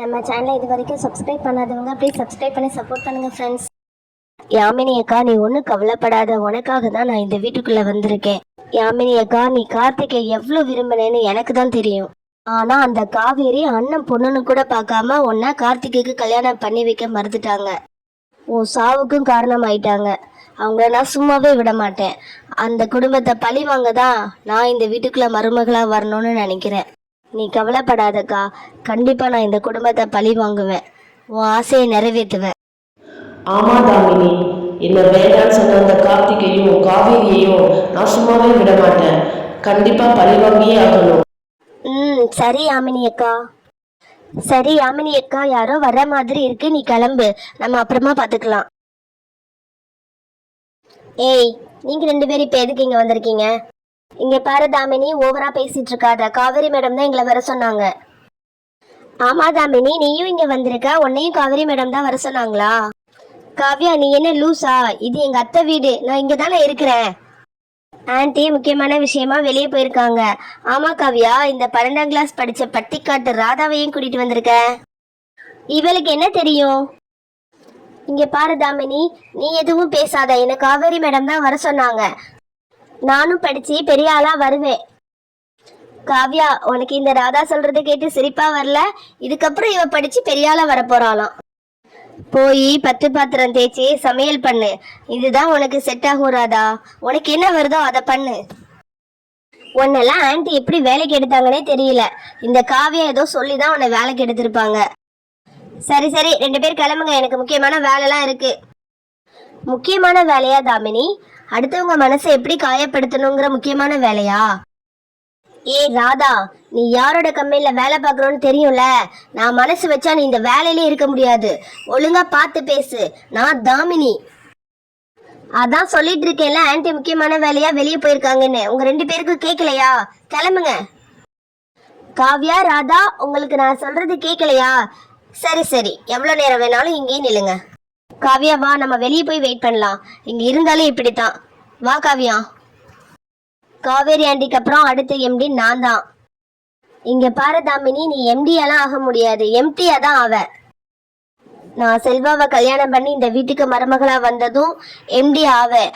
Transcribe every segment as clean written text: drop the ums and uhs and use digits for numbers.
நம்ம சேனலை இது வரைக்கும் சப்ஸ்கிரைப் பண்ணாதவங்க ப்ளீஸ் சப்ஸ்கிரைப் பண்ணி சப்போர்ட் பண்ணுங்க ஃப்ரெண்ட்ஸ். யாமினி அக்கா, நீ ஒன்றும் கவலைப்படாத, உனக்காக தான் நான் இந்த வீட்டுக்குள்ள வந்திருக்கேன். யாமினி அக்கா, நீ கார்த்திகை எவ்வளவு விரும்பினேன்னு எனக்கு தான் தெரியும். ஆனா அந்த காவேரி அண்ணன் பொண்ணுன்னு கூட பார்க்காம உன்னை கார்த்திகைக்கு கல்யாணம் பண்ணி வைக்க மறுத்துட்டாங்க. உன் சாவுக்கும் காரணம் ஆயிட்டாங்க. அவங்கள நான் சும்மாவே விட மாட்டேன். அந்த குடும்பத்தை பழி வாங்க தான் நான் இந்த வீட்டுக்குள்ள மருமகளா வரணும்னு நினைக்கிறேன். நீ கவலைப்படாதக்கா, கண்டிப்பா நான் இந்த குடும்பத்தை பழி வாங்குவேன், உன் ஆசையை நிறைவேற்றுவேன். ஆமா தாமினி, என்ன வேண்டான்னு சொன்ன அந்த கார்த்திகையும் காவேரியையும் நான் சும்மாவே விட மாட்டேன். கண்டிப்பா பழி வாங்கியே ஆகணும். சரி யாமினி அக்கா. சரி யாமினி அக்கா, யாரோ வர்ற மாதிரி இருக்கு, நீ கிளம்பு, நம்ம அப்புறமா பாத்துக்கலாம். ஏய், நீங்க 2 பேரும் இப்ப எதுக்கு இங்க வந்திருக்கீங்க? இங்க பாரு தாமினி, ஓவரா பேசிட்டு இருக்காத. காவேரி மேடம் தான் எங்களை வர சொன்னாங்க. ஆமா தாமினி, நீயும் இங்க வந்திருக்க, உன்னையும் காவேரி மேடம் தான் வர சொன்னாங்களா? காவ்யா, நீ என்ன லூசா? இது எங்க அத்தை வீடு, நான் இங்க தானே இருக்கிறேன். ஆன்ட்டி முக்கியமான விஷயமா வெளியே போயிருக்காங்க. ஆமா காவ்யா, இந்த 12ஆம் கிளாஸ் படிச்ச பட்டிக்காட்டு ராதாவையும் கூட்டிட்டு வந்திருக்க. இவளுக்கு என்ன தெரியும்? இங்க பாரு தாமினி, நீ எதுவும் பேசாத, என்ன காவேரி மேடம் தான் வர சொன்னாங்க. நானும் படிச்சு பெரிய ஆளா வருவேன். காவ்யா, உனக்கு இந்த ராதா சொல்றது கேட்டு சிரிப்பா வரல? இதுக்கப்புறம் இவ படிச்சு பெரிய ஆளா வர போறாளாம். போய் 10 பாத்திரம் தேய்ச்சி சமையல் பண்ணு, இதுதான் உனக்கு செட் ஆகும் ராதா. உனக்கு என்ன வருதோ அதை பண்ணு. உன்னெல்லாம் ஆன்ட்டி எப்படி வேலைக்கு எடுத்தாங்கன்னே தெரியல. இந்த காவியா ஏதோ சொல்லிதான் உன்னை வேலைக்கு எடுத்திருப்பாங்க. சரி சரி, 2 பேர் கிளம்புங்க, எனக்கு முக்கியமான வேலைலாம் இருக்கு. முக்கியமான வேலையா தாமினி? அடுத்தவங்க மனசை எப்படி காயப்படுத்தணுங்கிற முக்கியமான வேலையா? ஏய் ராதா, நீ யாரோட கம்பெனில வேலை பார்க்கறோன்னு தெரியும்ல. நான் மனசு வச்சா நீ இந்த வேலையிலே இருக்க முடியாது. ஒழுங்கா பார்த்து பேசு, நான் தாமினி. அதான் சொல்லிட்டு இருக்கேன்ல, ஆன்ட்டி முக்கியமான வேலையா வெளியே போயிருக்காங்கன்னு. உங்க 2 பேருக்கும் கேட்கலையா? கிளம்புங்க. காவ்யா, ராதா, உங்களுக்கு நான் சொல்றது கேட்கலையா? சரி சரி, எவ்வளவு நேரம் வேணாலும் இங்கே நில்லுங்க. காவ்யா வா, நம்ம வெளியே போய் வெயிட் பண்ணலாம். இங்க இருந்தாலும் இப்படித்தான். வா காவ்யா. காவேரி ஆண்டிக்கு அப்புறம் அடுத்த எம்டி நான் தான். இங்க பாரு தாமினி, நீ எம்டியெல்லாம் ஆக முடியாது, எம்டியா தான் ஆவ. நான் செல்வாவை கல்யாணம் பண்ணி இந்த வீட்டுக்கு மருமகளா வந்ததும் எம்டி ஆவேன்.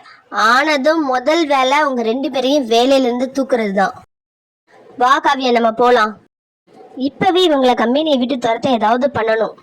ஆனதும் முதல் வேலை உங்க 2 பேரையும் வேலையில இருந்து தூக்குறது தான். வா காவியா, நம்ம போலாம். இப்பவே இவங்களை கம்பெனியை விட்டு துரத்த ஏதாவது பண்ணணும்.